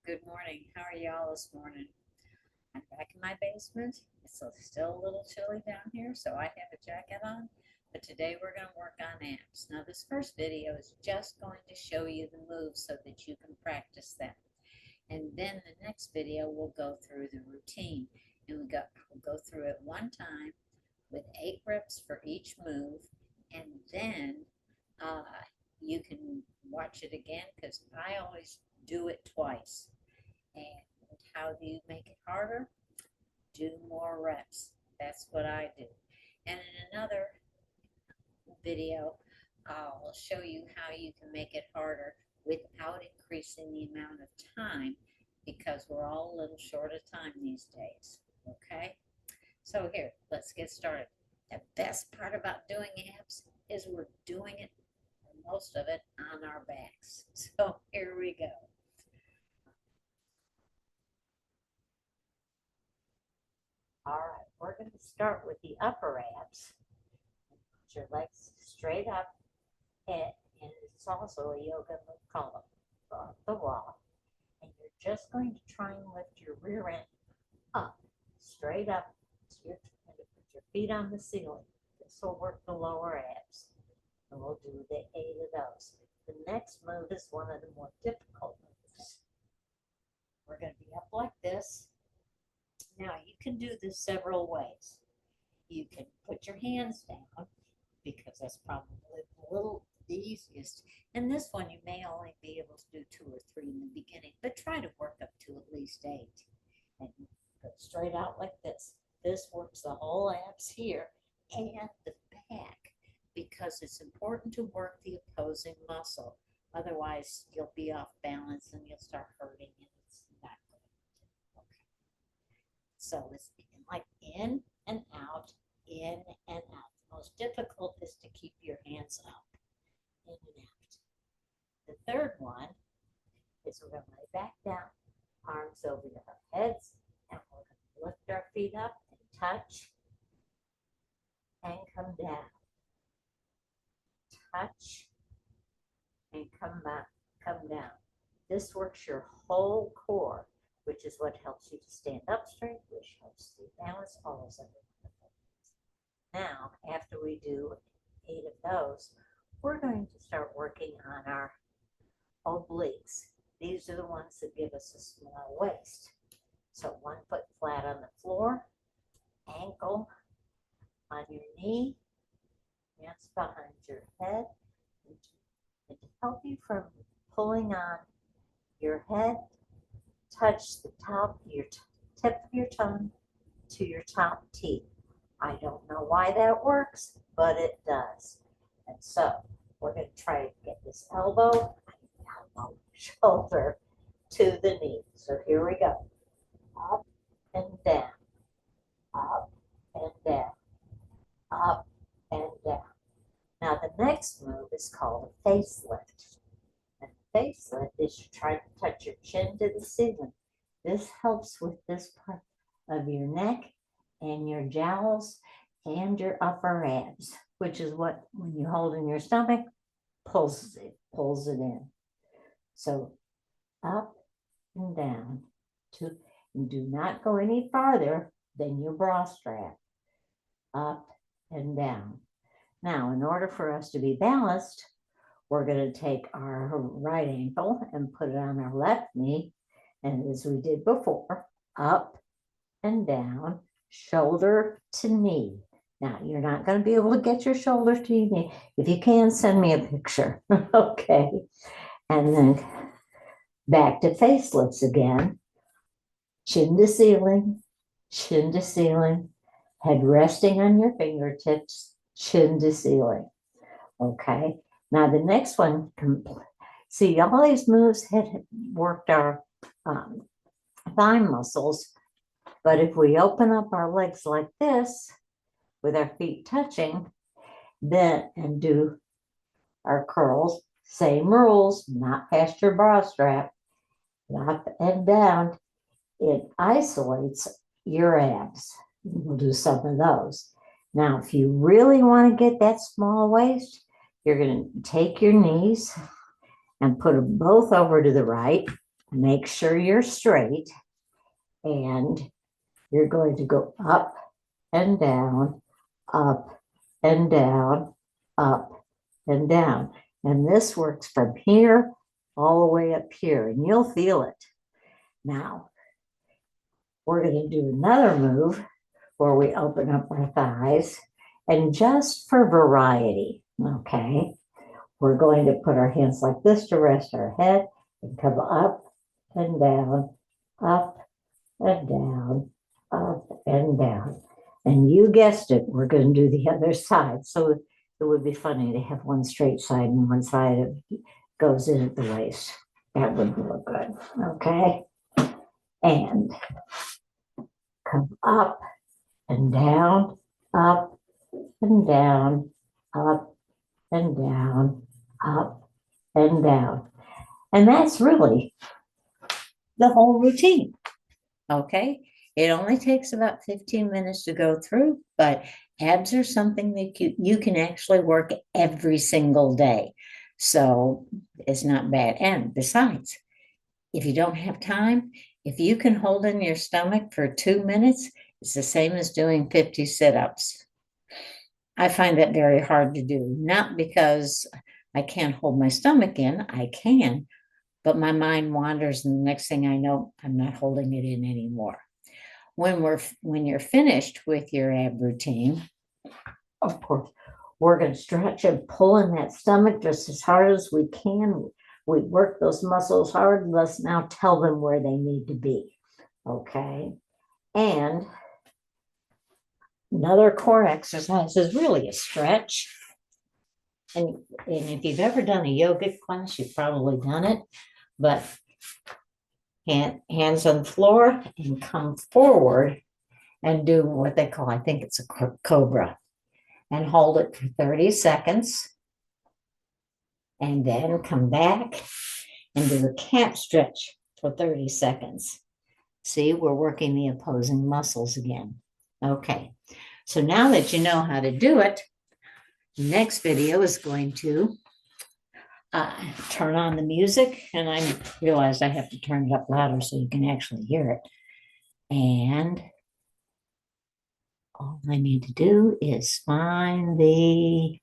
Good morning. How are y'all this morning? I'm back in my basement. It's still a little chilly down here, so I have a jacket on. But today we're going to work on abs. Now, this first video is just going to show you the moves so that you can practice them. And then the next video we'll go through the routine. And we'll go through it one time with 8 reps for each move. And then you can watch it again because I always do it twice. And how do you make it harder? Do more reps. That's what I do. And in another video, I'll show you how you can make it harder without increasing the amount of time because we're all a little short of time these days. Okay? So here, let's get started. The best part about doing abs is we're doing it, most of it, on our backs. So here we go. All right, we're going to start with the upper abs. Put your legs straight up, and it's also a yoga move called the wall. And you're just going to try and lift your rear end up, straight up, and put your feet on the ceiling. This will work the lower abs, and we'll do the 8 of those. The next move is one of the more difficult moves. We're going to be up like this. Now, you can do this several ways. You can put your hands down because that's probably the easiest. And this one, you may only be able to do 2 or 3 in the beginning, but try to work up to at least 8. And go straight out like this. This works the whole abs here and the back because it's important to work the opposing muscle. Otherwise, you'll be off balance and you'll start hurting and it's not good. Okay. So it's like in and out, in and out. The most difficult is to keep your hands up, in and out. The third one is we're going to lay back down, arms over our heads, and we're going to lift our feet up and touch and come down. Touch and come back, come down. This works your whole core, which is what helps you to stand up straight, which helps you balance all those other wonderful things. Now, after we do 8 of those, we're going to start working on our obliques. These are the ones that give us a small waist. So 1 foot flat on the floor, ankle on your knee, hands behind your head, and to help you from pulling on your head, touch the top of your tip of your tongue to your top teeth. I don't know why that works, but it does. And so we're going to try to get this elbow, shoulder to the knee. So here we go. Up and down, up and down, up and down. Now the next move is called a face lift. And face lift is you try to touch your chin to the ceiling. This helps with this part of your neck and your jowls and your upper abs, which is what, when you hold in your stomach, pulls it in. So up and down, and do not go any farther than your bra strap. Up and down. Now, in order for us to be balanced, we're going to take our right ankle and put it on our left knee. And as we did before, up and down, shoulder to knee. Now, you're not going to be able to get your shoulder to your knee. If you can, send me a picture. Okay. And then back to face lifts again. Chin to ceiling, head resting on your fingertips, chin to ceiling. Okay. Now the next one, see, all these moves had worked our thigh muscles, but if we open up our legs like this, with our feet touching, then and do our curls, same rules, not past your bra strap, up and down, it isolates your abs. We'll do some of those. Now, if you really want to get that small waist, you're going to take your knees and put them both over to the right Make sure you're straight, and you're going to go up and down, up and down, up and down. And this works from here all the way up here, and you'll feel it. Now, we're going to do another move where we open up our thighs, and just for variety, okay, we're going to put our hands like this to rest our head and come up and down, up and down, up and down. And you guessed it, we're going to do the other side. So it would be funny to have one straight side and one side goes in at the waist. That wouldn't look good. Okay. And come up and down, up and down, up and down, up and down. And that's really the whole routine. Okay. It only takes about 15 minutes to go through, but abs are something that you can actually work every single day. So it's not bad. And besides, if you don't have time, if you can hold in your stomach for 2 minutes, it's the same as doing 50 sit-ups. I find that very hard to do, not because I can't hold my stomach in, I can, but my mind wanders, and the next thing I know, I'm not holding it in anymore. When you're finished with your ab routine, of course, we're going to stretch and pull in that stomach just as hard as we can. We work those muscles hard. Let's now tell them where they need to be. Okay. And another core exercise is really a stretch. And if you've ever done a yoga class, you've probably done it. But hands on the floor and come forward and do what they call, I think it's a cobra, and hold it for 30 seconds. And then come back and do a cat stretch for 30 seconds. See, we're working the opposing muscles again. Okay, so now that you know how to do it, the next video is going to turn on the music, and I realized I have to turn it up louder so you can actually hear it. And all I need to do is find the